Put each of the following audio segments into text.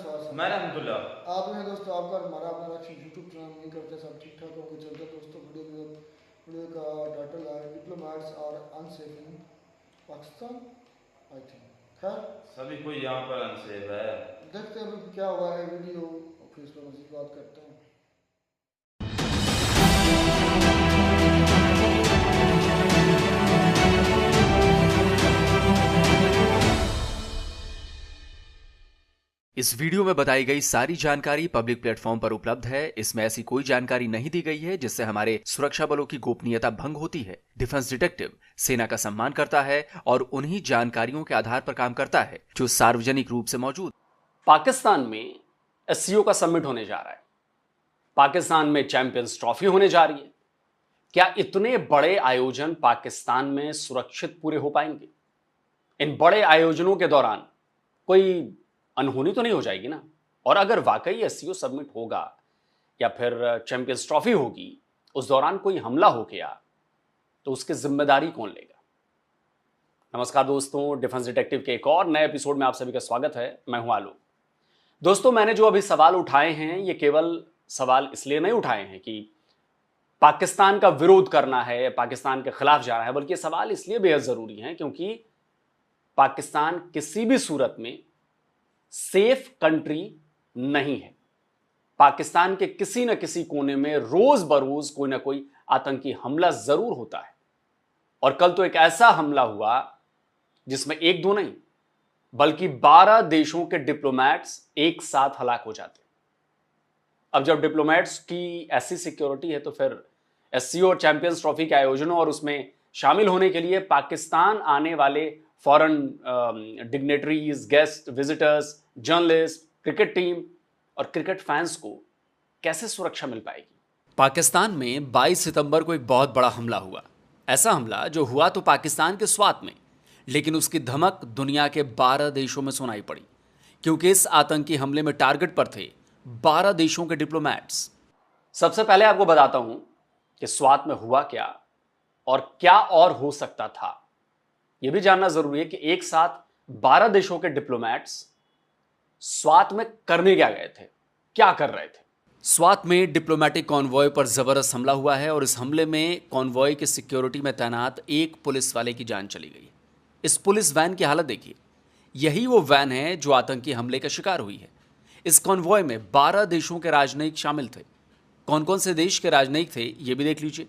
Sir. मैं अल्हम्दुलिल्लाह। आप हैं दोस्तों, आपका और हमारा अपना अच्छी यूट्यूब चैनल नहीं करते, सब ठीक ठाक होकर चलते दोस्तों। वीडियो का टाइटल है diplomats are unsafe in Pakistan, I think. खैर, सभी कोई यहाँ पर अनसेफ है। देखते हैं अभी क्या हुआ है वीडियो, और फिर इस पर मज़ीद बात करते हैं। इस वीडियो में बताई गई सारी जानकारी पब्लिक प्लेटफॉर्म पर उपलब्ध है। इसमें ऐसी कोई जानकारी नहीं दी गई है जिससे हमारे सुरक्षा बलों की गोपनीयता भंग होती है। डिफेंस डिटेक्टिव सेना का सम्मान करता है और उन्हीं जानकारियों के आधार पर काम करता है जो सार्वजनिक रूप से मौजूद। पाकिस्तान में एससीओ का समिट होने जा रहा है। पाकिस्तान में चैंपियंस ट्रॉफी होने जा रही है। क्या इतने बड़े आयोजन पाकिस्तान में सुरक्षित पूरे हो पाएंगे? इन बड़े आयोजनों के दौरान कोई अनहोनी तो नहीं हो जाएगी ना? और अगर वाकई एससीओ समिट होगा या फिर चैंपियंस ट्रॉफी होगी, उस दौरान कोई हमला हो गया तो उसकी जिम्मेदारी कौन लेगा? नमस्कार दोस्तों, डिफेंस डिटेक्टिव के एक और नए एपिसोड में आप सभी का स्वागत है। मैं हूं आलोक। दोस्तों, मैंने जो अभी सवाल उठाए हैं, ये केवल सवाल इसलिए नहीं उठाए हैं कि पाकिस्तान का विरोध करना है, पाकिस्तान के खिलाफ जा रहा है, बल्कि सवाल इसलिए बेहद जरूरी हैं क्योंकि पाकिस्तान किसी भी सूरत में सेफ कंट्री नहीं है। पाकिस्तान के किसी न किसी कोने में रोज बरोज कोई ना कोई आतंकी हमला जरूर होता है। और कल तो एक ऐसा हमला हुआ जिसमें एक दो नहीं बल्कि 12 देशों के डिप्लोमैट्स एक साथ हलाक हो जाते। अब जब डिप्लोमैट्स की ऐसी सिक्योरिटी है तो फिर एससीओ और चैंपियंस ट्रॉफी के आयोजनों और उसमें शामिल होने के लिए पाकिस्तान आने वाले foreign dignitaries, guest, visitors, journalist, cricket team और क्रिकेट फैंस को कैसे सुरक्षा मिल पाएगी? पाकिस्तान में 22 सितंबर को एक बहुत बड़ा हमला हुआ। ऐसा हमला जो हुआ तो पाकिस्तान के स्वात में, लेकिन उसकी धमक दुनिया के 12 देशों में सुनाई पड़ी क्योंकि इस आतंकी हमले में टारगेट पर थे 12 देशों के डिप्लोमैट्स। सबसे पहले आपको बताता हूं कि स्वात में हुआ क्या और क्या और हो सकता था। यह भी जानना जरूरी है कि एक साथ 12 देशों के डिप्लोमैट्स स्वात में करने क्या गए थे, क्या कर रहे थे। स्वात में डिप्लोमेटिक कॉन्वॉय पर जबरदस्त हमला हुआ है और इस हमले में कॉन्वॉय की सिक्योरिटी में तैनात एक पुलिस वाले की जान चली गई। इस पुलिस वैन की हालत देखिए, यही वो वैन है जो आतंकी हमले का शिकार हुई है। इस कॉन्वॉय में 12 देशों के राजनयिक शामिल थे। कौन कौन से देश के राजनयिक थे ये भी देख लीजिए।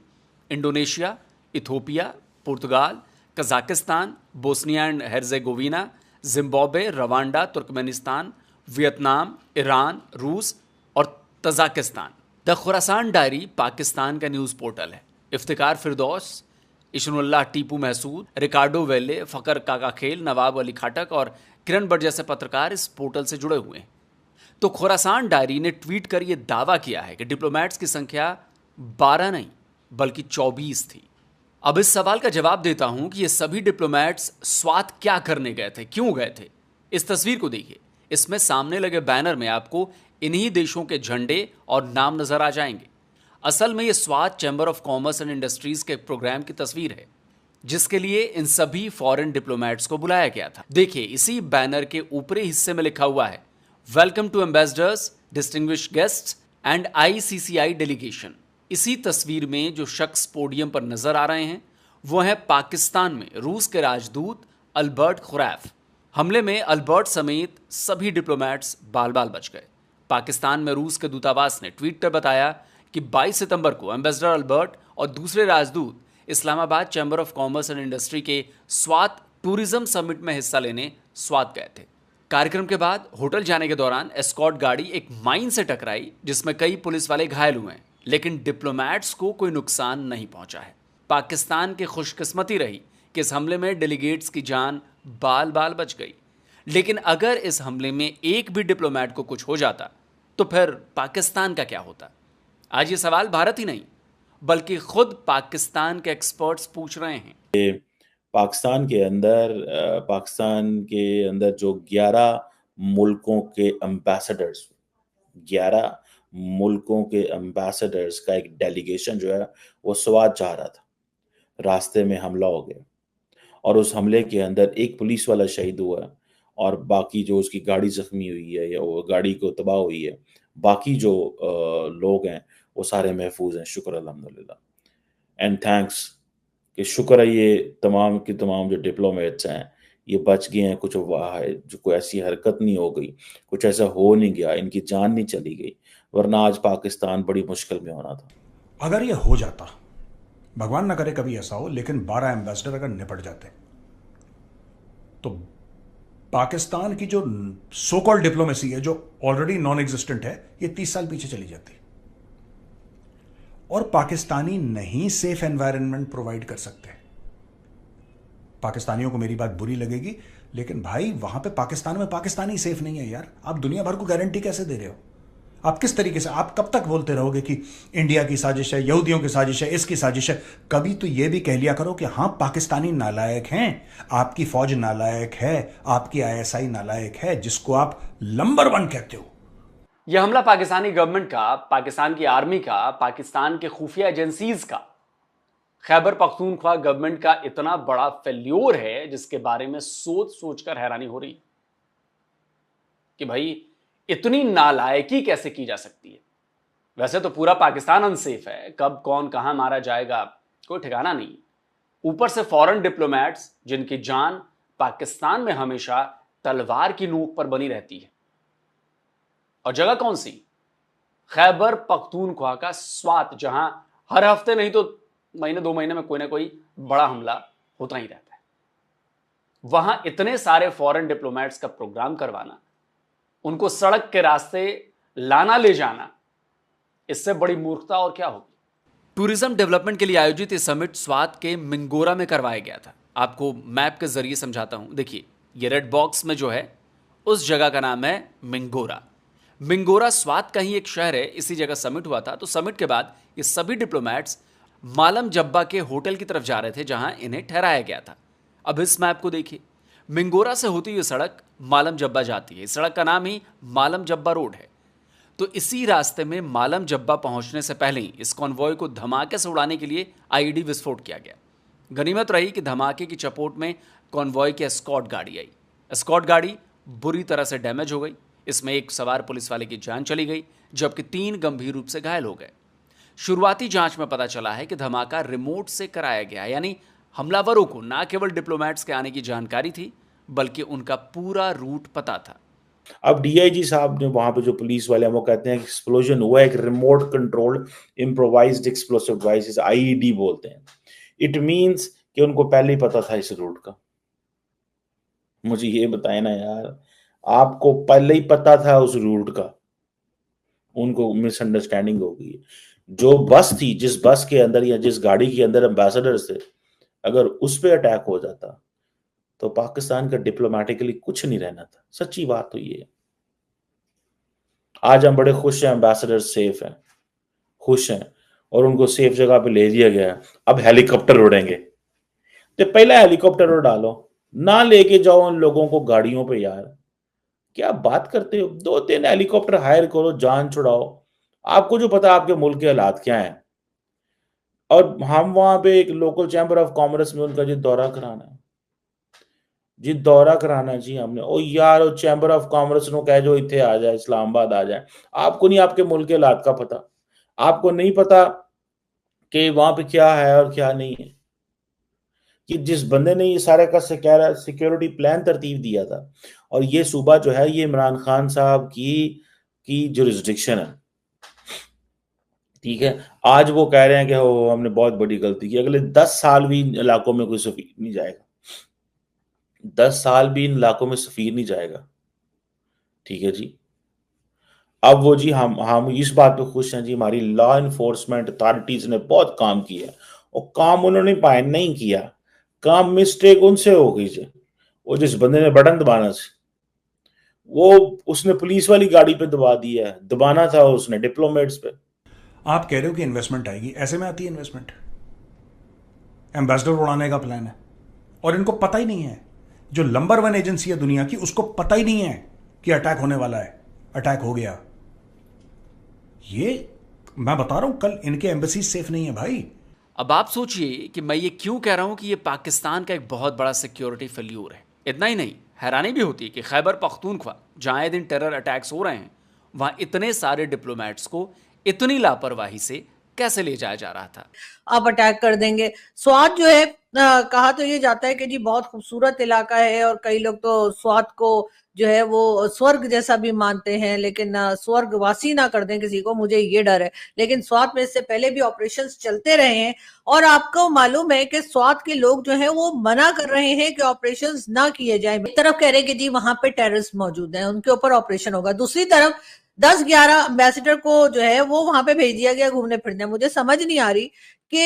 इंडोनेशिया, इथोपिया, पुर्तगाल, Kazakhstan, Bosnia and Herzegovina, Zimbabwe, Rwanda, Turkmenistan, Vietnam, Iran, रूस और Tajikistan. The Khorasan diary Pakistan का न्यूज़ पोर्टल है। इफ्तिकार फिरदौस, इशनुल्लाह टीपू महसूद, रिकार्डो वेले, फ़कर काका खेल, नवाब अली खाटक और किरण भट्ट जैसे पत्रकार इस पोर्टल से जुड़े हुए हैं। तो खुरासान डायरी ने ट्वीट कर यह दावा किया है कि डिप्लोमैट्स की संख्या 12 नहीं बल्कि 24 थी। अब इस सवाल का जवाब देता हूं कि ये सभी डिप्लोमैट्स स्वात क्या करने गए थे, क्यों गए थे। इस तस्वीर को देखिए, इसमें सामने लगे बैनर में आपको इन्हीं देशों के झंडे और नाम नजर आ जाएंगे। असल में ये Swat chamber of commerce and industries के प्रोग्राम की तस्वीर है जिसके लिए इन सभी फॉरेन डिप्लोमैट्स को बुलाया गया था। देखिए, इसी बैनर के ऊपरी हिस्से में लिखा हुआ है, welcome to ambassadors, distinguished guests and ICCI delegation. इसी तस्वीर में जो शख्स पोडियम पर नजर आ रहे हैं वो है पाकिस्तान में रूस के राजदूत अल्बर्ट खुरैफ। हमले में अल्बर्ट समेत सभी डिप्लोमैट्स बाल बाल बच गए। पाकिस्तान में रूस के दूतावास ने ट्वीट कर बताया कि 22 सितंबर को एम्बेसडर अल्बर्ट और दूसरे राजदूत Islamabad chamber of commerce and industry के स्वात टूरिज्म समिट में हिस्सा लेने स्वात गए थे। कार्यक्रम के बाद होटल जाने के दौरान एस्कॉर्ट गाड़ी एक माइन से टकराई जिसमें कई पुलिस वाले घायल हुए हैं, लेकिन डिप्लोमैट्स को कोई नुकसान नहीं पहुंचा है। पाकिस्तान की खुशकिस्मती रही कि इस हमले में डेलीगेट्स की जान बाल बाल बच गई। लेकिन अगर इस हमले में एक भी डिप्लोमैट को कुछ हो जाता तो फिर पाकिस्तान का क्या होता? आज ये सवाल भारत ही नहीं बल्कि खुद पाकिस्तान के एक्सपर्ट्स पूछ रहे हैं। पाकिस्तान के अंदर जो 11 मुल्कों के एम्बेसडर्स 11 मुल्कों के एम्बेसडर्स का एक डेलीगेशन जो है वो स्वात जा रहा था। रास्ते में हमला हो गया और उस हमले के अंदर एक पुलिस वाला शहीद हुआ और बाकी जो उसकी गाड़ी जख्मी हुई है या वो गाड़ी को तबाह हुई है, बाकी जो लोग हैं वो सारे महफूज हैं, शुक्र अल्हम्दुलिल्लाह एंड थैंक्स कि शुक्र है ये तमाम की तमाम जो डिप्लोमेट्स हैं ये बच गए हैं, कुछ जो कोई ऐसी हरकत नहीं हो गई, कुछ ऐसा हो नहीं गया, इनकी जान नहीं चली गई, वरना आज पाकिस्तान बड़ी मुश्किल में होना था। अगर ये हो जाता, भगवान ना करे कभी ऐसा हो, लेकिन 12 एम्बेसडर अगर निपट जाते तो पाकिस्तान की जो सो कॉल्ड डिप्लोमेसी है जो ऑलरेडी नॉन एग्जिस्टेंट है, ये 30 साल पीछे चली जाती। और पाकिस्तानी नहीं सेफ एनवायरनमेंट प्रोवाइड कर सकते। पाकिस्तानियों को मेरी बात बुरी लगेगी, लेकिन भाई वहां पे पाकिस्तान में पाकिस्तानी सेफ नहीं है यार। आप दुनिया भर को गारंटी कैसे दे रहे हो? आप किस तरीके से, आप कब तक बोलते रहोगे कि इंडिया की साजिश है, यहूदियों की साजिश है, इसकी साजिश है? कभी तो यह भी कह लिया करो कि हाँ पाकिस्तानी नालायक हैं, आपकी फौज नालायक है, आपकी आईएसआई नालायक है, जिसको आप नंबर 1 कहते हो। यह हमला पाकिस्तानी गवर्नमेंट का, पाकिस्तान की आर्मी का, पाकिस्तान के खुफिया एजेंसीज का, खैबर पख्तूनख्वा गवर्नमेंट का इतना बड़ा फेल्योर है जिसके बारे में सोच सोचकर हैरानी हो रही कि भाई इतनी नालायकी कैसे की जा सकती है। वैसे तो पूरा पाकिस्तान अनसेफ है, कब कौन कहां मारा जाएगा कोई ठिकाना नहीं। ऊपर से फॉरेन डिप्लोमेट्स जिनकी जान पाकिस्तान में हमेशा तलवार की नोक पर बनी रहती है। और जगह कौन सी? खैबर पख्तूनख्वा का स्वात, जहां हर हफ्ते नहीं तो महीने 2 महीने में कोई ना कोई बड़ा हमला होता ही रहता है। वहां इतने सारे फॉरेन डिप्लोमेट्स का प्रोग्राम करवाना, उनको सड़क के रास्ते लाना ले जाना, इससे बड़ी मूर्खता और क्या होगी। टूरिज्म डेवलपमेंट के लिए आयोजित ये समिट स्वात के मिंगोरा में करवाया गया था। आपको मैप के जरिए समझाता हूं। देखिए ये रेड बॉक्स में जो है उस जगह का नाम है मिंगोरा। मिंगोरा स्वात का ही एक शहर है, इसी जगह समिट हुआ था। तो समिट के बाद ये सभी डिप्लोमेट्स मालम जब्बा के होटल की तरफ जा रहे थे जहां इन्हें ठहराया गया था। अब इस मैप को देखिए, मिंगोरा से होती हुई सड़क मालम जब्बा जाती है। इस सड़क का नाम ही मालम जब्बा रोड है। तो इसी रास्ते में मालम जब्बा पहुंचने से पहले ही इस कॉन्वॉय को धमाके से उड़ाने के लिए आईईडी विस्फोट किया गया। गनीमत रही कि धमाके की चपेट में कॉन्वॉय की एस्कॉर्ट गाड़ी आई। एस्कॉर्ट गाड़ी बुरी तरह से डैमेज हो गई। इसमें एक सवार पुलिस वाले की जान चली गई, जबकि 3 गंभीर रूप से घायल हो गए। शुरुआती जांच में पता चला है कि धमाका रिमोट से कराया गया, यानी हमलावरों को न केवल डिप्लोमेट्स के आने की जानकारी थी बल्कि उनका पूरा रूट पता था। अब डीआईजी साहब ने वहां पे जो पुलिस वाले हैं वो कहते हैं कि एक्सप्लोजन हुआ, एक remote controlled improvised explosive device, IED बोलते हैं। इट मींस कि उनको पहले ही पता था इस रूट का। मुझे ये बताएं ना यार, आपको पहले ही पता था उस रूट का, उनको मिसअंडरस्टैंडिंग हो गई। जो बस थी, जिस बस के अंदर या जिस गाड़ी के अंदर एम्बेसडर्स थे, अगर उस पर अटैक हो जाता तो पाकिस्तान का डिप्लोमेटिकली कुछ नहीं रहना था। सच्ची बात तो ये है। आज हम बड़े खुश हैं, एम्बेसडर सेफ हैं, खुश हैं और उनको सेफ जगह पे ले दिया गया। अब हेलीकॉप्टर उड़ेंगे तो पहले हेलीकॉप्टर उड़ा लो, ना लेके जाओ उन लोगों को गाड़ियों पे। यार क्या बात करते हो? 2-3 हेलीकॉप्टर हायर करो, जान छुड़ाओ। आपको जो पता आपके मुल्क के हालात क्या हैं, और हम वहां पे एक लोकल चैम्बर ऑफ कॉमर्स में उनका जी दौरा कराना है, जी दौरा कराना जी हमने। ओ यार, चैम्बर ऑफ कॉमर्स नो कह जो इतने आ जाए, इस्लामाबाद आ जाए। आपको नहीं आपके मुल्क के हालात का पता, आपको नहीं पता कि वहां पे क्या है और क्या नहीं है। कि जिस बंदे ने ये सारे का सिक्योरिटी प्लान तरतीब दिया था, और ये सूबा जो है ये इमरान खान साहब की जुरिस्डिक्शन है, ठीक है। आज वो कह रहे हैं कि हमने बहुत बड़ी गलती की। अगले 10 साल भी इन इलाकों में कोई सफीर नहीं जाएगा, 10 साल भी इन इलाकों में सफीर नहीं जाएगा, ठीक है जी। अब वो जी हम इस बात पे खुश हैं जी, हमारी लॉ इन्फोर्समेंट अथॉरिटीज ने बहुत काम किया, और काम उन्होंने पाए नहीं किया, काम मिस्टेक उनसे हो गई जी। वो जिस बंदे ने बटन दबाना से, वो उसने पुलिस वाली गाड़ी पे दबा दिया है, दबाना था उसने डिप्लोमेट्स पे। आप कह रहे हो कि इन्वेस्टमेंट आएगी, ऐसे में आती है इन्वेस्टमेंट? एम्बेसडर उड़ाने का प्लान है और इनको पता ही नहीं है। जो नंबर 1 एजेंसी है दुनिया की, उसको पता ही नहीं है कि अटैक होने वाला है, अटैक हो गया। ये मैं बता रहा हूं, कल इनके एम्बेसी सेफ नहीं है भाई। अब आप सोचिए कि मैं ये क्यों कह रहा हूं कि ये पाकिस्तान का एक बहुत बड़ा सिक्योरिटी फेल्योर है। इतना ही नहीं, हैरानी भी होती है कि खैबर पख्तूनख्वा जहां आए दिन टेरर अटैक्स हो रहे हैं, वहां इतने सारे डिप्लोमेट्स को इतनी लापरवाही से कैसे ले जाया जा रहा था। आप अटैक कर देंगे। स्वात जो है कहा तो ये जाता है कि जी बहुत खूबसूरत इलाका है और कई लोग तो स्वात को जो है वो स्वर्ग जैसा भी मानते हैं, लेकिन स्वर्गवासी ना कर दें किसी को, मुझे ये डर है। लेकिन स्वात में इससे पहले भी ऑपरेशंस चलते रहे हैं और आपको मालूम है कि स्वात के लोग जो है वो मना कर रहे हैं कि ऑपरेशंस ना किए जाए। एक तरफ कह रहे हैं कि जी वहां पे टेररिस्ट मौजूद हैं, उनके ऊपर ऑपरेशन होगा, दूसरी तरफ 10-11 एम्बेसडर को जो है वो वहां पे भेज दिया गया घूमने फिरने। मुझे समझ नहीं आ रही कि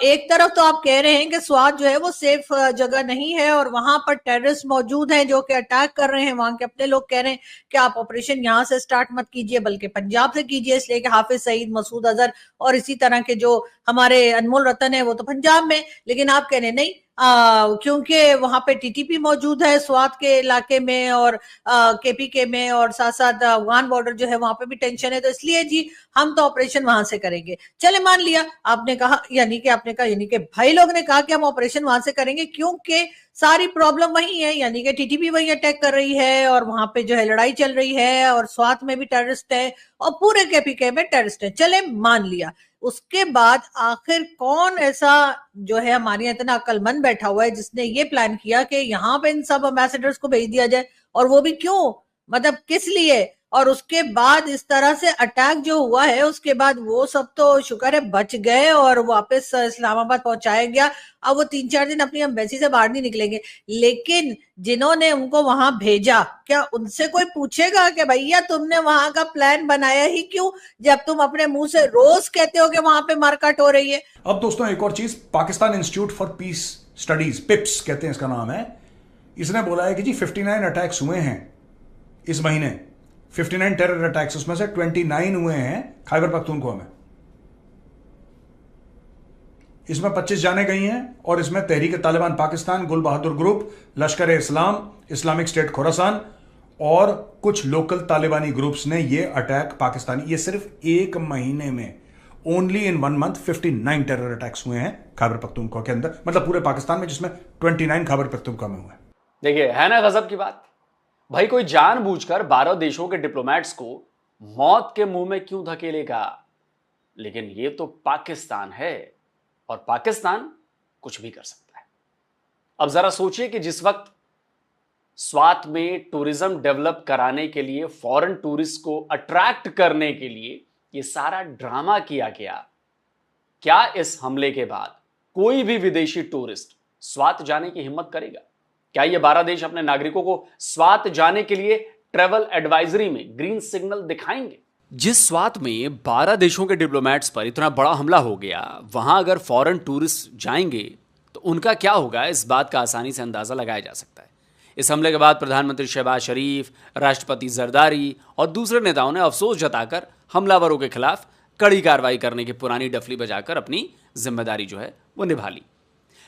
एक तरफ तो आप कह रहे हैं कि स्वात जो है वो सेफ जगह नहीं है और वहां पर टेररिस्ट मौजूद हैं जो कि अटैक कर रहे हैं, वहां के अपने लोग कह रहे हैं कि आप ऑपरेशन यहां से स्टार्ट मत कीजिए बल्कि पंजाब से कीजिए, इसलिए कि हाफिज सईद, मसूद अजहर और इसी तरह के जो हमारे अनमोल रतन है वो तो पंजाब में। लेकिन आप कह रहे हैं नहीं, क्योंकि वहां पे टीटीपी मौजूद है स्वात के इलाके में और केपीके में और साथ साथ अफगान बॉर्डर जो है वहां पे भी टेंशन है, तो इसलिए जी हम तो ऑपरेशन वहां से करेंगे। चले मान लिया आपने कहा, यानी कि भाई लोग ने कहा कि हम ऑपरेशन वहां से करेंगे क्योंकि सारी प्रॉब्लम वही है, यानी कि टीटीपी वही अटैक कर रही है और वहां पे जो है लड़ाई चल रही है और स्वात में भी टेररिस्ट है और पूरे केपीके में टेररिस्ट है। चले मान लिया, उसके बाद आखिर कौन ऐसा जो है हमारे यहाँ इतना अक्लमंद बैठा हुआ है जिसने ये प्लान किया कि यहाँ पे इन सब एम्बेसडर्स को भेज दिया जाए, और वो भी क्यों, मतलब किस लिए? और उसके बाद इस तरह से अटैक जो हुआ है उसके बाद वो सब तो शुक्र है बच गए और वापस इस्लामाबाद पहुंचाया गया। अब वो 3-4 दिन अपनी एम्बेसी से बाहर नहीं निकलेंगे, लेकिन जिन्होंने उनको वहां भेजा क्या उनसे कोई पूछेगा कि भैया तुमने वहां का प्लान बनाया ही क्यों, जब तुम अपने मुंह से रोज कहते हो कि वहां पे मारकाट हो रही है। अब दोस्तों एक और चीज, Pakistan institute for piece studies, पिप्स कहते हैं इसका नाम है, इसने बोला है कि जी 59 अटैक्स हुए हैं इस महीने, 59 टेरर अटैक्स, उसमें से 29 हुए हैं खैबर पख्तूनख्वा में। इसमें 25 जाने गई हैं और इसमें तहरीक तालिबान पाकिस्तान, गुल बहादुर ग्रुप, लश्कर इस्लाम, इस्लामिक स्टेट खोरासान और कुछ लोकल तालिबानी ग्रुप्स ने ये अटैक पाकिस्तानी, ये सिर्फ एक महीने में, only in 1 month 59 terror attacks हुए हैं खैबर पख्तूनख्वा के अंदर, मतलब पूरे पाकिस्तान में, जिसमें 29 खैबर पख्तूनख्वा में हुए। देखिए है ना गजब की बात भाई, कोई जानबूझकर 12 देशों के डिप्लोमेट्स को मौत के मुंह में क्यों धकेलेगा? लेकिन ये तो पाकिस्तान है और पाकिस्तान कुछ भी कर सकता है। अब जरा सोचिए कि जिस वक्त स्वात में टूरिज्म डेवलप कराने के लिए, फॉरेन टूरिस्ट को अट्रैक्ट करने के लिए ये सारा ड्रामा किया गया, क्या इस हमले के बाद कोई भी विदेशी टूरिस्ट स्वात जाने की हिम्मत करेगा? क्या ये 12 देश अपने नागरिकों को स्वात जाने के लिए ट्रेवल एडवाइजरी में ग्रीन सिग्नल दिखाएंगे? जिस स्वात में 12 देशों के डिप्लोमेट्स पर इतना बड़ा हमला हो गया, वहां अगर फॉरेन टूरिस्ट जाएंगे तो उनका क्या होगा, इस बात का आसानी से अंदाजा लगाया जा सकता है। इस हमले के बाद प्रधानमंत्री शहबाज शरीफ, राष्ट्रपति जरदारी और दूसरे नेताओं ने अफसोस जताकर हमलावरों के खिलाफ कड़ी कार्रवाई करने की पुरानी डफली बजाकर अपनी जिम्मेदारी जो है वो निभा ली।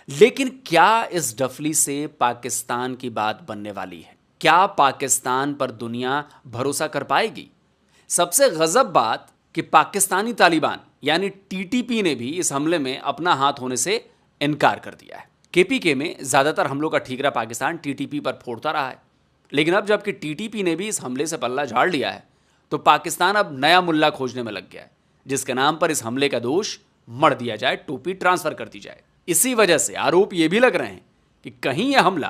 लेकिन क्या इस डफली से पाकिस्तान की बात बनने वाली है? क्या पाकिस्तान पर दुनिया भरोसा कर पाएगी? सबसे गजब बात कि पाकिस्तानी तालिबान यानी टीटीपी ने भी इस हमले में अपना हाथ होने से इनकार कर दिया है। केपीके में ज्यादातर हमलों का ठीकरा पाकिस्तान टीटीपी पर फोड़ता रहा है, लेकिन अब जबकि टीटीपी ने भी इस हमले से पल्ला झाड़ लिया है तो पाकिस्तान अब नया मुल्ला खोजने में लग गया है जिसके नाम पर इस हमले का दोष मढ़ दिया जाए, टोपी ट्रांसफर कर दी जाए। इसी वजह से आरोप ये भी लग रहे हैं कि कहीं यह हमला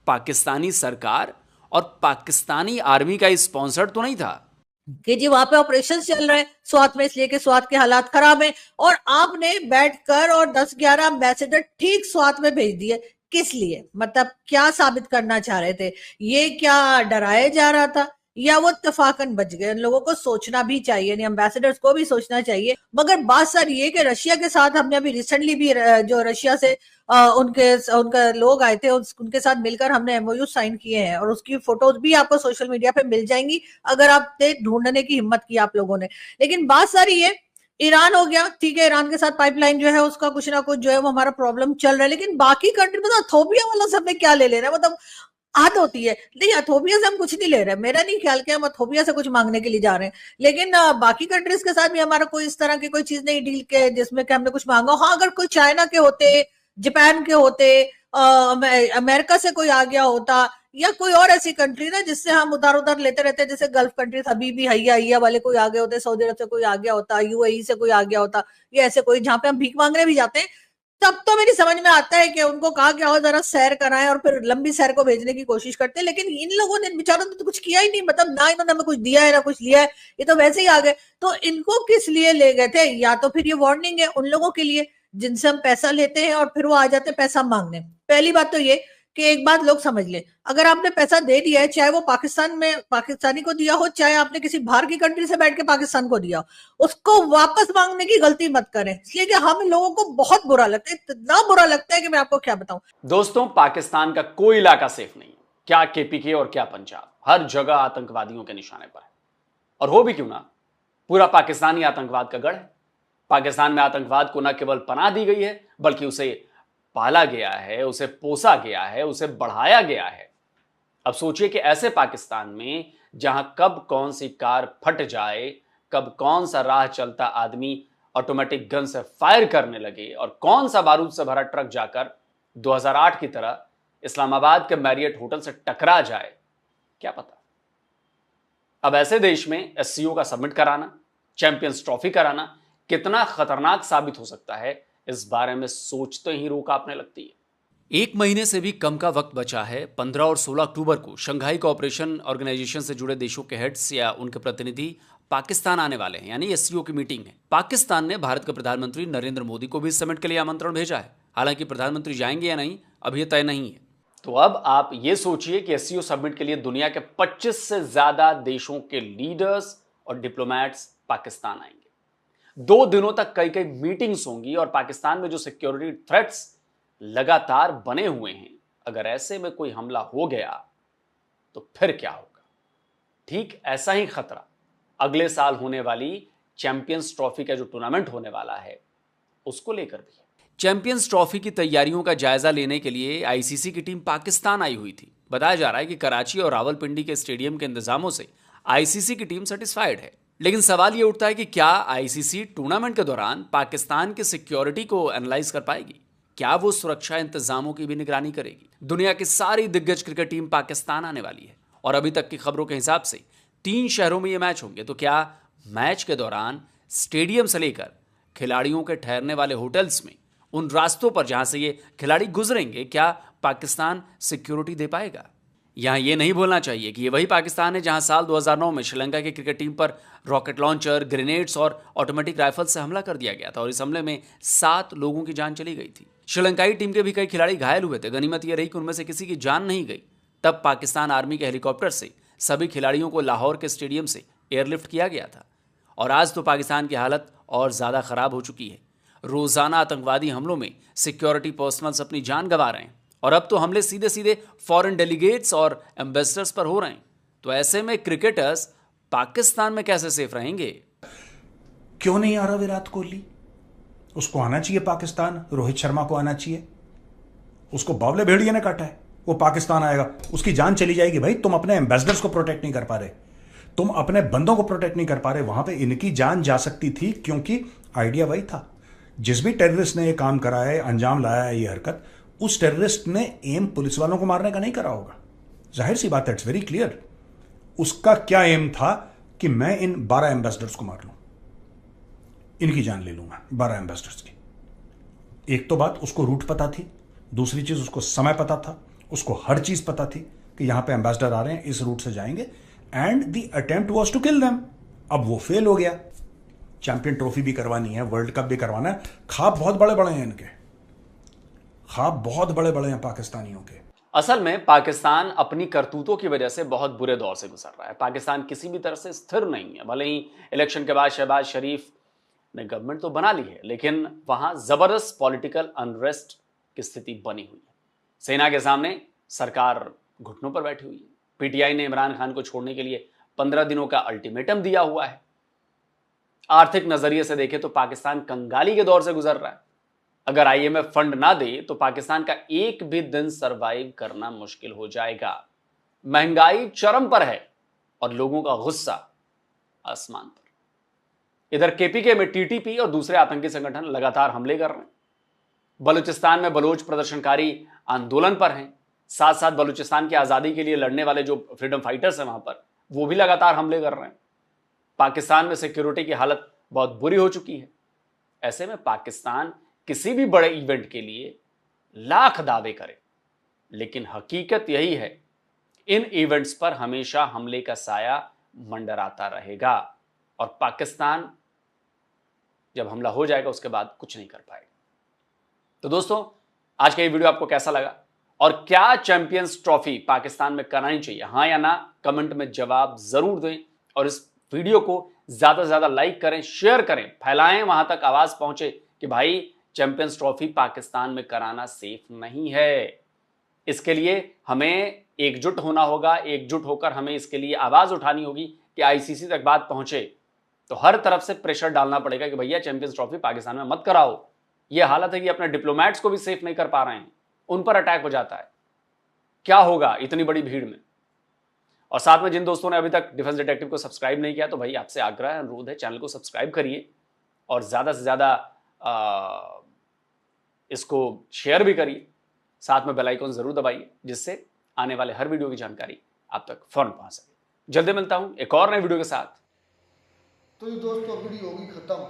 पाकिस्तानी सरकार और पाकिस्तानी आर्मी का स्पॉन्सर्ड तो नहीं था कि जी वहां पे ऑपरेशन चल रहे हैं स्वात में, इसलिए कि स्वात के हालात खराब हैं और आपने बैठकर और 10-11 एम्बेसडर ठीक स्वात में भेज दिए। किस लिए, मतलब क्या साबित करना चाह रहे थे? ये क्या डराया जा रहा था या वो इत्तेफाकन बच गए? इन लोगों को सोचना भी चाहिए, एम्बेसडर्स को भी सोचना चाहिए। मगर बात सर ये कि रशिया के साथ हमने अभी रिसेंटली भी जो रशिया से उनके लोग आए थे उनके साथ मिलकर हमने एमओयू साइन किए हैं और उसकी फोटोज भी आपको सोशल मीडिया पे मिल जाएंगी अगर आपने ढूंढने की हिम्मत की आप लोगों ने। लेकिन बात सारी ये, ईरान हो गया, ठीक है, ईरान के साथ पाइपलाइन जो है उसका कुछ ना कुछ जो है वो हमारा प्रॉब्लम चल रहा है, लेकिन बाकी कंट्री में अथोपिया वाला सब में क्या ले लेना है? मतलब आद होती है नहीं, अथोपिया से हम कुछ नहीं ले रहे, मेरा नहीं ख्याल कि हम अथोपिया से कुछ मांगने के लिए जा रहे हैं, लेकिन बाकी कंट्रीज के साथ भी हमारा कोई इस तरह की कोई चीज नहीं डील के जिसमें कि हमने कुछ मांगा। हाँ, अगर कोई चाइना के होते, जापान के होते, अमेरिका से कोई आ गया होता या कोई और ऐसी कंट्री ना जिससे हम उधार उधार लेते रहते हैं, जैसे गल्फ कंट्रीज अभी भी हैया हैया वाले कोई आ गए होते, सऊदी अरब से कोई आ गया होता, यूएई से कोई आ गया होता, या ऐसे कोई जहां पे हम भीख मांगने भी जाते हैं, तब तो मेरी समझ में आता है कि उनको कहा कि आओ जरा सैर कराएं, और फिर लंबी सैर को भेजने की कोशिश करते हैं। लेकिन इन लोगों ने बेचारों ने तो कुछ किया ही नहीं, मतलब ना इन्होंने हमें कुछ दिया है ना कुछ लिया है, ये तो वैसे ही आ गए। तो इनको किस लिए ले गए थे? या तो फिर ये वार्निंग है उन लोगों के लिए जिनसे हम पैसा लेते हैं और फिर वो आ जाते हैं पैसा मांगने। पहली बात तो ये कि एक बात लोग समझ ले, अगर आपने पैसा दे दिया है, चाहे वो पाकिस्तान में पाकिस्तानी को दिया हो, चाहे आपने किसी बाहर की कंट्री से बैठ के पाकिस्तान को दिया हो, उसको वापस मांगने की गलती मत करें। इसलिए कि हम लोगों को बहुत बुरा लगता है, इतना बुरा लगता है कि मैं आपको क्या बताऊं। दोस्तों, पाकिस्तान का कोई इलाका सेफ नहीं है, क्या केपीके और क्या पंजाब, हर जगह आतंकवादियों के निशाने पर है। और हो भी क्यों ना, पूरा पाकिस्तान ही आतंकवाद का गढ़ है। पाकिस्तान में आतंकवाद को न केवल पनाह दी गई है, बल्कि उसे पाला गया है, उसे पोसा गया है, उसे बढ़ाया गया है। अब सोचिए कि ऐसे पाकिस्तान में जहां कब कौन सी कार फट जाए, कब कौन सा राह चलता आदमी ऑटोमेटिक गन से फायर करने लगे और कौन सा बारूद से भरा ट्रक जाकर 2008 की तरह इस्लामाबाद के मैरियट होटल से टकरा जाए, क्या पता। अब ऐसे देश में एससीओ का सबमिट कराना, चैंपियंस ट्रॉफी कराना कितना खतरनाक साबित हो सकता है, इस बारे में सोचते ही रूह कांपने लगती है। 1 महीने से भी कम का वक्त बचा है। 15 और 16 अक्टूबर को शंघाई कोऑपरेशन ऑर्गेनाइजेशन से जुड़े देशों के हेड्स या उनके प्रतिनिधि पाकिस्तान आने वाले हैं, यानी एससीओ की मीटिंग है। पाकिस्तान ने भारत के प्रधानमंत्री नरेंद्र मोदी को भी इस समिट के लिए आमंत्रण भेजा है। हालांकि प्रधानमंत्री जाएंगे या नहीं अब यह तय नहीं है। तो अब आप ये सोचिए कि एससीओ समिट के लिए दुनिया के 25 से ज्यादा देशों के लीडर्स और डिप्लोमैट्स पाकिस्तान आएंगे। 2 दिनों तक कई कई मीटिंग्स होंगी और पाकिस्तान में जो सिक्योरिटी थ्रेट्स लगातार बने हुए हैं, अगर ऐसे में कोई हमला हो गया तो फिर क्या होगा। ठीक ऐसा ही खतरा अगले साल होने वाली चैंपियंस ट्रॉफी का जो टूर्नामेंट होने वाला है उसको लेकर भी है। चैंपियंस ट्रॉफी की तैयारियों का जायजा लेने के लिए आईसीसी की टीम पाकिस्तान आई हुई थी। बताया जा रहा है कि कराची और रावलपिंडी के स्टेडियम के इंतजामों से आईसीसी की टीम सेटिस्फाइड है। लेकिन सवाल यह उठता है कि क्या आईसीसी टूर्नामेंट के दौरान पाकिस्तान की सिक्योरिटी को एनालाइज कर पाएगी? क्या वो सुरक्षा इंतजामों की भी निगरानी करेगी? दुनिया की सारी दिग्गज क्रिकेट टीम पाकिस्तान आने वाली है और अभी तक की खबरों के हिसाब से 3 शहरों में ये मैच होंगे। तो क्या मैच के दौरान स्टेडियम से लेकर खिलाड़ियों के ठहरने वाले होटल्स में, उन रास्तों पर जहां से ये खिलाड़ी गुजरेंगे, क्या पाकिस्तान सिक्योरिटी दे पाएगा? यहां ये नहीं भूलना चाहिए कि ये वही पाकिस्तान है जहां साल 2009 में श्रीलंका की क्रिकेट टीम पर रॉकेट लॉन्चर, ग्रेनेड्स और ऑटोमेटिक राइफल से हमला कर दिया गया था और इस हमले में 7 लोगों की जान चली गई थी। श्रीलंकाई टीम के भी कई खिलाड़ी घायल हुए थे। गनीमत यह रही कि उनमें से किसी की जान नहीं गई। तब पाकिस्तान आर्मी के हेलीकॉप्टर से सभी खिलाड़ियों को लाहौर के स्टेडियम से एयरलिफ्ट किया गया था। और आज तो पाकिस्तान की हालत और ज़्यादा खराब हो चुकी है। रोज़ाना आतंकवादी हमलों में सिक्योरिटी पर्सनल्स अपनी जान गंवा रहे हैं और अब तो हमले सीधे सीधे फॉरेन डेलीगेट्स और एम्बेसडर्स पर हो रहे हैं। तो ऐसे में क्रिकेटर्स पाकिस्तान में कैसे सेफ रहेंगे? क्यों नहीं आ रहा विराट कोहली? उसको आना चाहिए पाकिस्तान। रोहित शर्मा को आना चाहिए। उसको बावले भेड़िया ने काटा है, वो पाकिस्तान आएगा, उसकी जान चली जाएगी। भाई तुम अपने एम्बेसडर्स को प्रोटेक्ट नहीं कर पा रहे, तुम अपने बंदों को प्रोटेक्ट नहीं कर पा रहे। वहां पे इनकी जान जा सकती थी, क्योंकि आइडिया वही था। जिस भी टेररिस्ट ने ये काम करा है, अंजाम लाया है ये हरकत, उस टेररिस्ट ने एम पुलिस वालों को मारने का नहीं करा होगा। जाहिर सी बात है, इट्स वेरी क्लियर। उसका क्या एम था कि मैं इन 12 एम्बेसडर्स को मार लूं, इनकी जान ले लूंगा, 12 एम्बेसडर्स की। एक तो बात उसको रूट पता थी, दूसरी चीज उसको समय पता था, उसको हर चीज पता थी कि यहां पे एम्बेसडर आ रहे हैं, इस रूट से जाएंगे, and the attempt was to kill them. अब वो फेल हो गया। चैंपियन ट्रॉफी भी करवानी है, वर्ल्ड कप भी करवाना है। ख्वाब बहुत बड़े बड़े हैं इनके, ख्वाब बहुत बड़े बड़े हैं पाकिस्तानियों के। असल में पाकिस्तान अपनी करतूतों की वजह से बहुत बुरे दौर से गुजर रहा है। पाकिस्तान किसी भी तरह से स्थिर नहीं है। भले ही इलेक्शन के बाद शहबाज शरीफ ने गवर्नमेंट तो बना ली है, लेकिन वहां जबरदस्त पॉलिटिकल अनरेस्ट की स्थिति बनी हुई है। सेना के सामने सरकार घुटनों पर बैठी हुई है। पीटीआई ने इमरान खान को छोड़ने के लिए 15 दिनों का अल्टीमेटम दिया हुआ है। आर्थिक नजरिए से देखें तो पाकिस्तान कंगाली के दौर से गुजर रहा है। अगर आईएमएफ फंड ना दे तो पाकिस्तान का एक भी दिन सरवाइव करना मुश्किल हो जाएगा। महंगाई चरम पर है और लोगों का गुस्सा आसमान पर। इधर केपीके में टीटीपी और दूसरे आतंकी संगठन लगातार हमले कर रहे हैं। बलूचिस्तान में बलोच प्रदर्शनकारी आंदोलन पर हैं। साथ साथ बलूचिस्तान की आज़ादी के लिए लड़ने वाले जो फ्रीडम फाइटर्स हैं वहां पर, वो भी लगातार हमले कर रहे हैं। पाकिस्तान में सिक्योरिटी की हालत बहुत बुरी हो चुकी है। ऐसे में पाकिस्तान किसी भी बड़े इवेंट के लिए लाख दावे करे, लेकिन हकीकत यही है इन इवेंट्स पर हमेशा हमले का साया मंडराता रहेगा और पाकिस्तान जब हमला हो जाएगा उसके बाद कुछ नहीं कर पाएगा। तो दोस्तों, आज का ये वीडियो आपको कैसा लगा और क्या चैंपियंस ट्रॉफी पाकिस्तान में करानी चाहिए, हाँ या ना, कमेंट में जवाब जरूर दें और इस वीडियो को ज्यादा से ज्यादा लाइक करें, शेयर करें, फैलाएं, वहां तक आवाज पहुंचे कि भाई चैंपियंस ट्रॉफी पाकिस्तान में कराना सेफ नहीं है। इसके लिए हमें एकजुट होना होगा, एकजुट होकर हमें इसके लिए आवाज उठानी होगी कि आईसीसी तक बात पहुंचे। तो हर तरफ से प्रेशर डालना पड़ेगा कि भैया चैंपियंस ट्रॉफी पाकिस्तान में मत कराओ। यह हालत है कि अपने डिप्लोमेट्स को भी सेफ नहीं कर पा रहे हैं, उन पर अटैक हो जाता है। क्या होगा इतनी बड़ी भीड़ में? और साथ में जिन दोस्तों ने अभी तक डिफेंस डिटेक्टिव को सब्सक्राइब नहीं किया, तो भाई आपसे आग्रह है, अनुरोध है, चैनल को सब्सक्राइब करिए और ज्यादा से ज्यादा इसको शेयर भी करिए। साथ में बेल आइकन जरूर दबाइए जिससे आने वाले हर वीडियो की जानकारी आप तक फौरन पहुंच सके। जल्दी मिलता हूं एक और नए वीडियो के साथ। तो ये दोस्तों वीडियो होगी खत्म।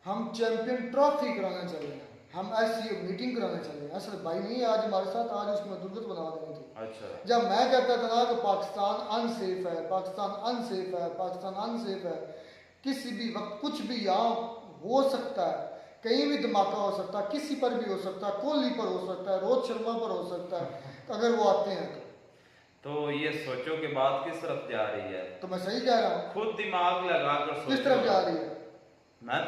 हम चैंपियन ट्रॉफी कराना चले हैं, हम ऐसी मीटिंग कराना चले हैं। असल भाई नहीं आज हमारे साथ, आज उसको मैं दुर्गत बना देनी थी। अच्छा, जब मैं कहता था ना कि पाकिस्तान अनसेफ है, पाकिस्तान अनसेफ है, पाकिस्तान अनसेफ है, किसी भी वक्त कुछ भी यहाँ हो सकता है, कहीं भी धमाका हो सकता है, किसी पर भी हो सकता है, कोहली पर हो सकता है, रोहित शर्मा पर हो सकता है, अगर वो आते हैं तो ये सोचो कि बात किस तरफ जा रही है। तो मैं सही कह रहा हूँ। खुद दिमाग लगाकर सोचो किस तरफ जा रही है मैं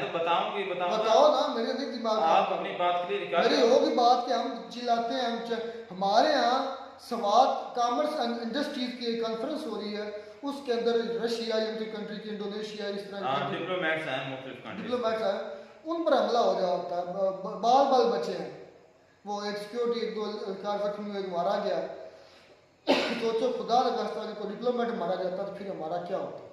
तो बताऊंगी। बताओ ना, मेरे नहीं दिमाग में आप अपनी बात क्लियर कर मेरी होगी बात कि हम चिल्लाते हैं। हमारे यहाँ स्वाद कॉमर्स एंड इंडस्ट्रीज की एक कॉन्फ्रेंस हो रही है, उसके अंदर रशिया, यूनाइटेड कंट्री की, इंडोनेशिया, इस तरह के डिप्लोमेट्स हैं, मुख्तलिफ कंट्रीज डिप्लोमेट्स हैं, उन पर हमला हो जाता है। बाल बचे हैं, वो एक सिक्योरिटी, एक दो जख्मी हुए, मारा गया। सोचो खुदा न खास्ता कि कोई डिप्लोमेट मारा जाता तो फिर हमारा क्या होता?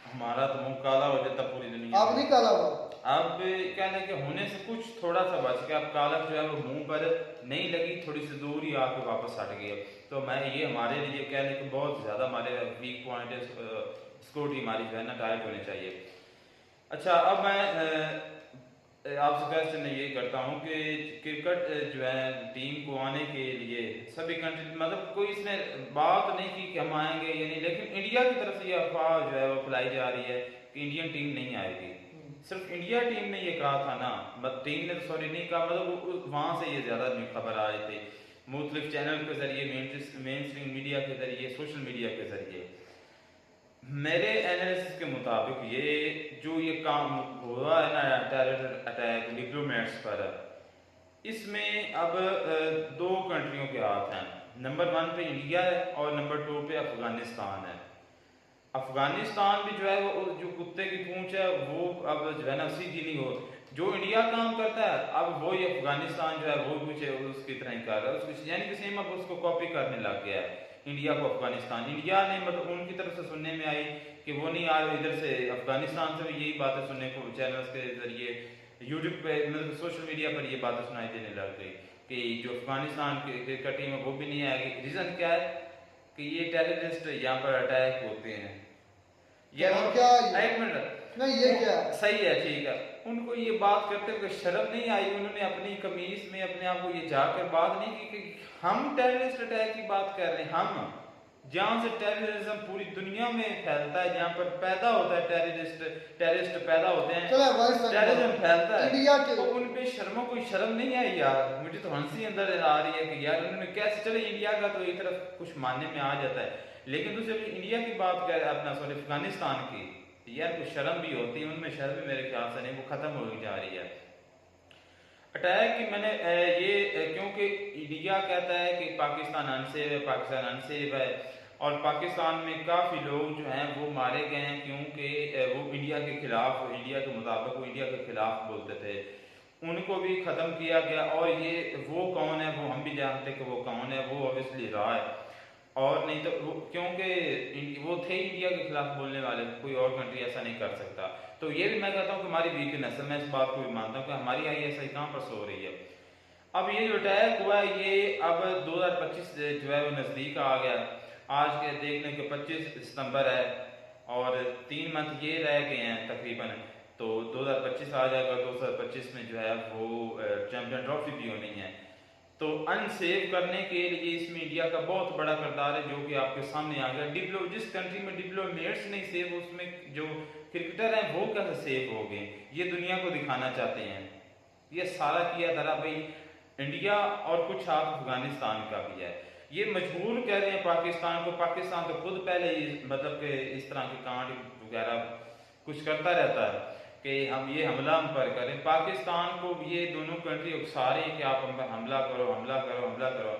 हमारा तो मुंह काला हो जाता पूरी दुनिया। अब नहीं काला हुआ, अब कहने के होने से कुछ थोड़ा सा बच गया। अब कालक जो है वो मुंह पर नहीं लगी, थोड़ी सी दूर ही आके वापस हट गई। तो मैं ये हमारे लिए कहने के बहुत ज्यादा हमारे वीक पॉइंट है, सिक्योरिटी हमारी जो है ना टाइट होनी चाहिए। अच्छा, अब मैं आपसे क्वेश्चन ये करता हूँ कि क्रिकेट जो है टीम को आने के लिए सभी कंट्री, मतलब कोई इसने बात नहीं की कि हम आएंगे या नहीं, लेकिन इंडिया की तरफ से ये अफवाह जो है वो फैलाई जा रही है कि इंडियन टीम नहीं आएगी। सिर्फ इंडिया टीम ने ये कहा था ना, टीम ने सॉरी नहीं कहा, मतलब वहां से ये ज्यादा खबर आ रही थी मुख्तलिफ चैनल के जरिए, मेन स्ट्रीम मीडिया के जरिए, सोशल मीडिया के जरिए। मेरे एनालिसिस के मुताबिक ये जो ये काम हुआ है ना, टेरर अटैक डिप्लोमेट्स पर, इसमें अब दो कंट्रियों के हाथ हैं। नंबर 1 पे इंडिया है और नंबर 2 पे अफगानिस्तान है। अफगानिस्तान भी जो है वो जो कुत्ते की पूंछ है वो अब जो है ना सीधी नहीं हो, जो इंडिया काम करता है अब वो ये अफगानिस्तान जो है वो कुछ उसकी तरह ही कर रहा है, यानी कि सेम अब उसको कॉपी करने लग गया है इंडिया को अफगानिस्तान। इंडिया ने मतलब उनकी तरफ से सुनने में आई कि वो नहीं आ रहे, इधर से अफगानिस्तान से भी यही बातें सुनने को चैनल्स के जरिए, यूट्यूब पे, मतलब सोशल मीडिया पर ये बातें सुनाई देने लग गई कि जो अफगानिस्तान की क्रिकेट टीम है वो भी नहीं आएगी। रीजन क्या है कि ये टेररिस्ट यहाँ पर अटैक होते हैं। ये क्या एक मिनट नहीं, ये क्या सही है, ठीक है। उनको ये बात करते हुए शर्म नहीं आई, उन्होंने अपनी कमीज में अपने आप को ये जाकर बात नहीं की कि हम टेररिस्ट अटैक की बात कर रहे हैं। हम जहाँ से टेररिज्म पूरी दुनिया में फैलता है, जहाँ पर पैदा होता है टेररिस्ट पैदा होते हैं, टेररिज्म फैलता है, इंडिया के, तो उन पे कोई शर्म नहीं आई यार। मुझे तो हंसी अंदर आ रही है कि यार उन्होंने कैसे, चले इंडिया का तो एक तरफ कुछ मानने में आ जाता है, लेकिन दूसरे इंडिया की बात कर अपना सॉरी अफगानिस्तान की, यार कुछ शर्म भी होती है, उनमें शर्म भी मेरे ख्याल से नहीं, वो खत्म हो जा रही है। अटैक की मैंने ये क्योंकि इंडिया कहता है कि पाकिस्तान अनसेफ है और पाकिस्तान में काफ़ी लोग जो हैं वो मारे गए हैं क्योंकि वो इंडिया के खिलाफ, इंडिया के मुताबिक वो इंडिया के खिलाफ बोलते थे, उनको भी ख़त्म किया गया। और ये वो कौन है वो हम भी जानते कि वो कौन है, वो ऑब्वियसली रहा है, और नहीं तो वो क्योंकि वो थे इंडिया के खिलाफ बोलने वाले, कोई और कंट्री ऐसा नहीं कर सकता। तो ये भी मैं कहता हूँ कि हमारी वीकनेस है, मैं इस बात को भी मानता हूँ कि हमारी ISI कहाँ पर सो रही है। अब ये जो अटैक हुआ है ये अब 2025 जो है वो नज़दीक आ गया। आज के देखने के 25 सितंबर है और 3 मंथ ये रह गए हैं तकरीबन, तो 2025 आ जाएगा। 2025 में जो है वो चैंपियन ट्रॉफी भी होनी है। तो अनसेफ करने के लिए इसमें इंडिया का बहुत बड़ा किरदार है, जो कि आपके सामने आ गया। जिस कंट्री में डिप्लोमेट्स नहीं सेफ, उसमें जो क्रिकेटर हैं वो कैसे सेफ हो गए, ये दुनिया को दिखाना चाहते हैं। ये सारा किया धरा भाई इंडिया और कुछ हाथ अफगानिस्तान का भी है। ये मजबूर कह रहे हैं पाकिस्तान को। पाकिस्तान तो खुद पहले मतलब कि इस तरह के कांड वगैरह कुछ करता रहता है कि हम ये हमला हम पर करें। पाकिस्तान को ये दोनों कंट्री उकसा रही है कि आप हम पर हमला करो, हमला करो, हमला करो।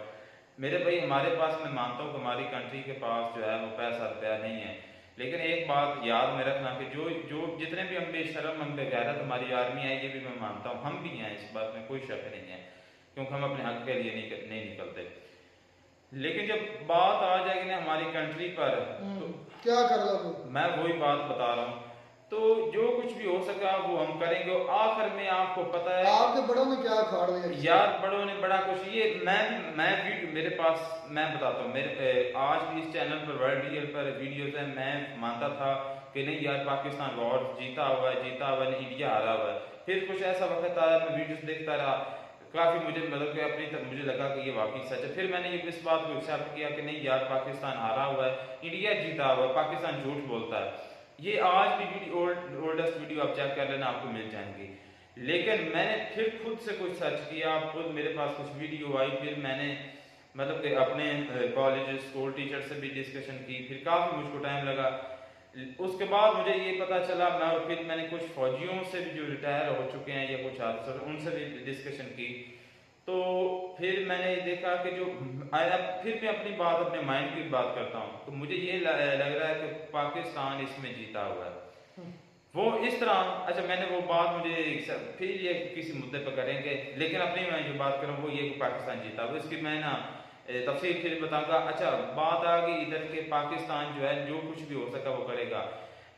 मेरे भाई हमारे पास, मैं मानता हूँ कि हमारी कंट्री के पास जो है वो पैसा रुपया नहीं है, लेकिन एक बात याद में रखना कि जो जितने भी हम बेशरम, हम बेगैरत हमारी आर्मी है, ये भी मैं मानता हूँ, हम भी हैं, इस बात में कोई शक नहीं है, क्योंकि हम अपने हक के लिए नहीं निकलते। लेकिन जब बात आ जाएगी ना हमारी कंट्री पर, तो क्या कर लो, मैं वही बात बता रहा हूँ। तो जो कुछ भी हो सका वो हम करेंगे। और आखिर में आपको पता है आपके बड़ों ने क्या खाड़ दिया यार, बड़ों ने बड़ा कुछ, ये मैं भी मेरे पास, मैं बताता हूँ, मेरे आज भी इस चैनल पर वर्ल्ड रियल पर वीडियोस है। मैं मानता था कि नहीं यार पाकिस्तान वॉर जीता हुआ है, इंडिया हारा हुआ है। फिर कुछ ऐसा वक्त आया, मैं वीडियोस देखता रहा, काफ़ी मुझे मतलब कि अपनी तरफ मुझे लगा कि ये वाकई सच है। फिर मैंने इस बात को एक्सेप्ट किया कि नहीं यार पाकिस्तान हारा हुआ है, इंडिया जीता हुआ है, पाकिस्तान झूठ बोलता है। ये आज भी ओल्डेस्ट वीडियो आप चेक कर लेना, आपको मिल जाएंगी। लेकिन मैंने फिर खुद से कुछ सर्च किया, खुद मेरे पास कुछ वीडियो आई, फिर मैंने मतलब कि अपने कॉलेज स्कूल टीचर से भी डिस्कशन की, फिर काफ़ी मुझको टाइम लगा। उसके बाद मुझे ये पता चला, और फिर मैंने कुछ फौजियों से भी जो रिटायर हो चुके हैं या कुछ हादसा, उनसे भी डिस्कशन की। तो फिर मैंने देखा कि जो फिर मैं अपनी बात, अपने माइंड की बात करता हूँ, तो मुझे ये लग रहा है कि पाकिस्तान इसमें जीता हुआ है। वो इस तरह, अच्छा मैंने वो बात, मुझे फिर ये किसी मुद्दे पर करेंगे, लेकिन अपनी मैं जो बात करूँ वो ये कि पाकिस्तान जीता हुआ, इसकी मैं ना तफसील फिर बताऊंगा। अच्छा बात आ गई इधर के, पाकिस्तान जो है जो कुछ भी हो सका वो करेगा।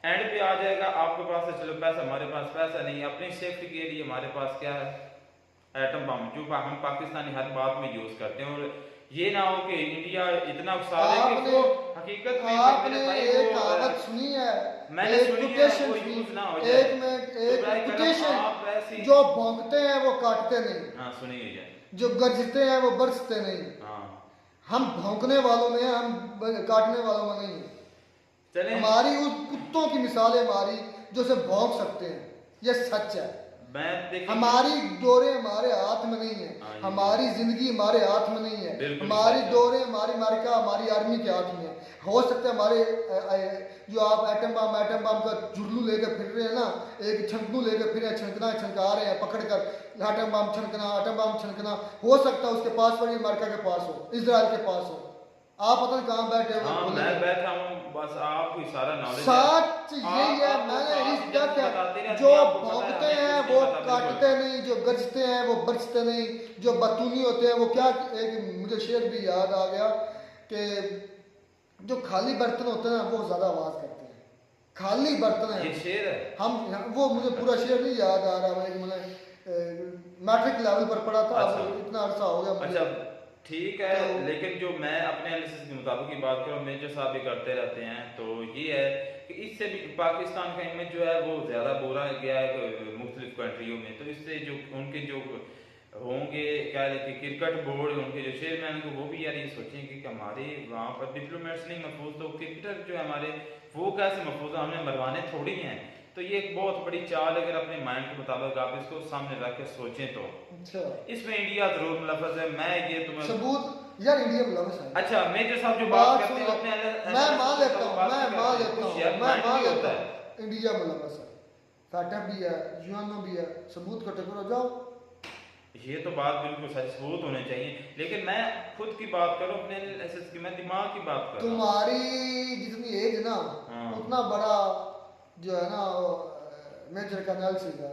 एंड पे आ जाएगा आपके पास है, चलो पैसा, हमारे पास पैसा नहीं है, अपनी सेफ्टी के लिए हमारे पास क्या है, एटम बम, जो हम पाकिस्तानी हर बात में यूज करते हैं। और ये ना हो कि इंडिया इतना उकसा दे कि वो हकीकत में आपने एक कहावत सुनी है, मैंने एक सुनी है, कोटेशन वो सुनी, यूज ना हो जाए। एक कोटेशन, जो भौंकते हैं वो काटते नहीं, हाँ सुनी हुई है, जो गरजते हैं वो बरसते नहीं। हाँ हम भौंकने वालों में हैं, हम काटने वालों में नहीं है। चलें, हमारी उस कुत्तों की मिसाल है हमारी, जो से भौंक सकते हैं, ये सच है। हमारी डोरे हमारे हाथ में नहीं है, हमारी जिंदगी हमारे हाथ में नहीं है, हमारी डोरे, हमारी मार्का हमारी आर्मी के हाथ में है। हो सकता है हमारे जो आप एटम बम का जुर्लू लेकर फिर रहे हैं ना, एक छंकनू लेकर फिर छनका रहे हैं पकड़ कर, एटम बम छनकना, हो सकता है उसके पास पर, अमेरिका के पास हो, इजराइल के पास हो, आप पता नहीं कहाँ बैठे हो। हाँ, मैं बैठा हूँ, बस आपको सारा नॉलेज सच यही है। मैंने इस जो भौंकते हैं वो काटते नहीं, जो गरजते हैं वो बरसते नहीं, जो बतूनी होते हैं वो क्या, एक मुझे शेर भी याद आ गया कि जो खाली बर्तन होते हैं वो ज्यादा आवाज करते हैं, खाली बर्तन है, ये शेर है। हम वो मुझे पूरा शेर नहीं याद आ रहा भाई, मैंने मैट्रिक लेवल पर पढ़ा था, इतना अरसा हो गया मुझे। अच्छा ठीक है, लेकिन जो मैं अपने एनालिसिस के मुताबिक की बात करूँ, मेजर साहब भी करते रहते हैं, तो ये है कि इससे भी पाकिस्तान का इमेज जो है वो ज़्यादा बुरा गया है मुख्तलिफ कंट्रियों में। तो इससे जो उनके जो होंगे क्या कि क्रिकेट बोर्ड, उनके जो चेयरमैन को, वो भी यार ये सोचेंगे कि हमारे वहाँ पर डिप्लोमेट्स नहीं महफूज, तो क्रिकेटर जो है हमारे वो कैसे महफूज है, हमें मरवाने थोड़ी हैं। तो ये एक बहुत बड़ी चाल, अगर अपने माइंड के मुताबिक आप इसको सामने रख के सोचें तो इसमें इंडिया जरूर मुलव्वस है। मैं ये तुम्हें सबूत यार इंडिया मुलव्वस है। अच्छा मेजर साहब जो बात करते हैं अपने, मैं मान लेता हूँ इंडिया मुलव्वस है, फैटफ भी है, यूएनओ भी है, सबूत का टकोरा जाओ। ये तो बात बिल्कुल सच, सबूत होने चाहिए, लेकिन मैं खुद की बात करूं, अपने एनालिसिस की, मैं दिमाग की बात कर रहा हूं। तुम्हारी जितनी एज है ना, उतना बड़ा जो है ना मेजर का एनालिसिस है,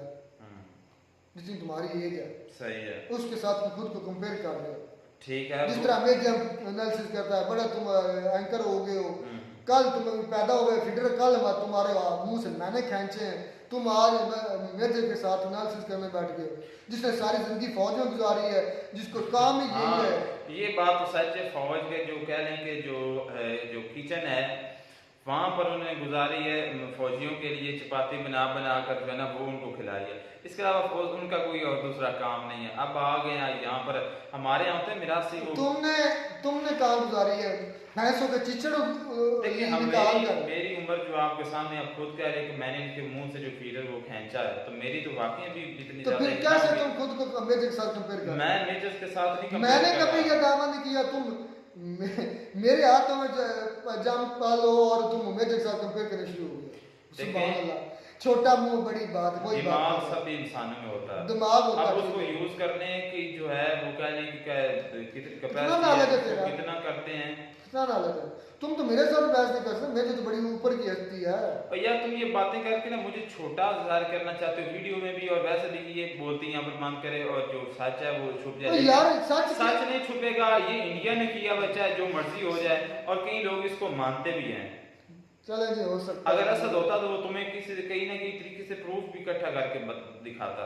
जितनी तुम्हारी एज है, सही है, उसके साथ तुम खुद को कंपेयर कर रहे हो। ठीक है, जिस तरह मेजर एनालिसिस करता है, बड़ा तुम एंकर हो गए हो, कल तुम पैदा हुए फीडर, कल तुम्हारे मुंह से मैंने खींचे हैं, तुम आज मेजर के साथ एनालिसिस करने बैठ गए, जिसने सारी जिंदगी फौज में गुजारी है, जिसको काम ही यही है। ये बात तो सच है। फौज के जो कह लें कि जो किचन है वहाँ पर उन्होंने गुजारी है, फौजियों के लिए चपाती बना बना कर जो है ना वो उनको खिलाई है। इसके अलावा फौज उनका कोई और दूसरा काम नहीं है। अब आ गए यहाँ पर हमारे यहाँ होते मिरासी वो तुमने कहाँ गुजारी है, भैंसों के चिचड़ देखिए निकाल कर। मेरी उम्र जो आपके सामने आप खुद कह रहे हैं कि मैंने इनके मुंह से जो फीडर वो खींचा है, तो मेरी तो वाकई अभी इतनी तो फिर कैसे तुम खुद को मेजर के साथ कंपेयर कर? मैं मेजर के साथ नहीं कंपेयर मैंने कर कभी रहा। ये दावा नहीं किया तुम मेरे हाथों में जाम पालो और तुम मेजर के साथ कंपेयर करने शुरू हो गए। सुभान अल्लाह, छोटा मुंह बड़ी बात, कोई दिमाग बात नहीं। सब इंसानों में होता है, दिमाग होता अब है। उसको यूज करने की जो है वो कहने की कितना कैपेसिटी नालायक है है, तेरा। कितना करते हैं। कितना नालायक है तुम, तो मेरे साथ बहस नहीं कर सकते, मेरी तो बड़ी ऊपर की हस्ती है। और यार तुम ये बातें करके ना मुझे छोटा जाहिर करना चाहते हो वीडियो में भी, और वैसे भी ये बोलती हैं यहाँ पर मन करे और जो सच है वो छुप जाए। यार सच नहीं छुपेगा, ये इंडिया ने किया हुआ, चाहे जो मर्जी हो जाए, और कई लोग इसको मानते भी हैं। चले जी, हो सकता अगर असद होता तो वो तुम्हें कहीं ना कहीं तरीके से प्रूफ भी इकट्ठा करके दिखाता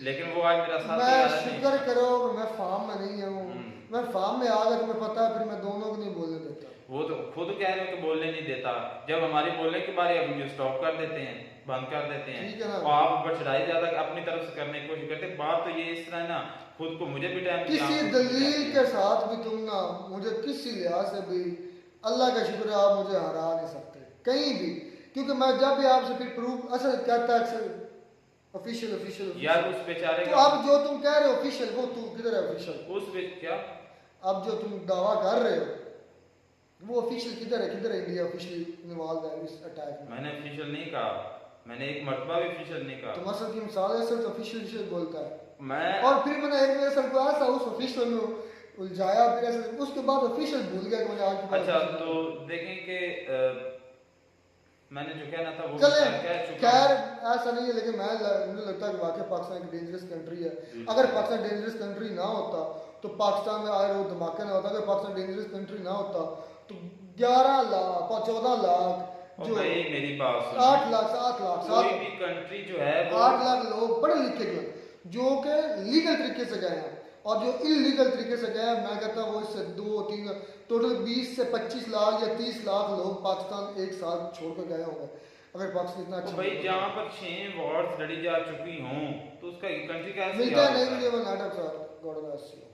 लेकिन वो आज मेरा साथ मैं नहीं आ रहा। शुक्र करो मैं फार्म में नहीं हूँ, मैं फार्म में आ गया तुम्हें पता है, फिर मैं दोनों को नहीं बोलने देता। वो तो खुद कह रहे हो कि बोलने नहीं देता, जब हमारी बोलने की बारी अब वीडियो स्टॉप कर देते हैं, बंद कर देते हैं। ठीक है ना। और आप ऊपर चढ़ाई ज्यादा अपनी तरफ से करने की कोशिश करते। बात तो ये इस तरह है ना, खुद को मुझे भी टाइम किसी दलील के साथ भी तुम ना मुझे किसी लिहाज से भी, अल्लाह का शुक्र है, आप मुझे हरा नहीं सकते कहीं भी, क्योंकि मैं जब भी आपसे फिर प्रूफ असल कहता है ऑफिशियल यार उस बेचारे तो अब जो तुम कह रहे हो ऑफिशियल, वो तू किधर है ऑफिशियल? उस क्या अब जो तुम दावा कर रहे हो वो ऑफिशियल किधर है? किधर है इंडिया ऑफिशियल इन्वॉल्व है इस अटैक में? मैंने ऑफिशियल नहीं कहा, मैंने एक मर्तबा भी ऑफिशियल नहीं कहा। तो मसल की मिसाल है, सिर्फ ऑफिशियल बोलता है। मैं और फिर मैंने एक मेरे सर को ऐसा उस ऑफिशियल में उलझाया, फिर ऐसे उसके बाद ऑफिशियल भूल गया कि मैंने आज अच्छा तो देखें कि मैंने जो कहना था वो चले कह चुका खैर हूं। ऐसा नहीं है, लेकिन मुझे लगता है कि वाकई पाकिस्तान एक डेंजरस कंट्री है। अगर पाकिस्तान डेंजरस कंट्री ना होता तो पाकिस्तान में आए रोज धमाका ना होता। अगर पाकिस्तान डेंजरस कंट्री ना होता तो 11 लाख और 14 लाख और जो भाई मेरी बात सुनो, 8 लाख 7 लाख कोई भी कंट्री जो है वो 8 लाख लोग पढ़े लिखे गए जो कि लीगल तरीके से गए हैं, और जो इलीगल तरीके से गए हैं मैं कहता हूँ वो इससे 2-3 टोटल 20 से 25 लाख या 30 लाख लोग पाकिस्तान एक साल छोड़ कर गए होंगे। अगर पाकिस्तान इतना तो अच्छा भाई जहाँ पर 6 वॉर्स लड़ी जा चुकी हों तो उसका कंट्री कैसे मिलता है याद नहीं होता है? वीडियो में नाटक सर गॉड ब्लेस यू।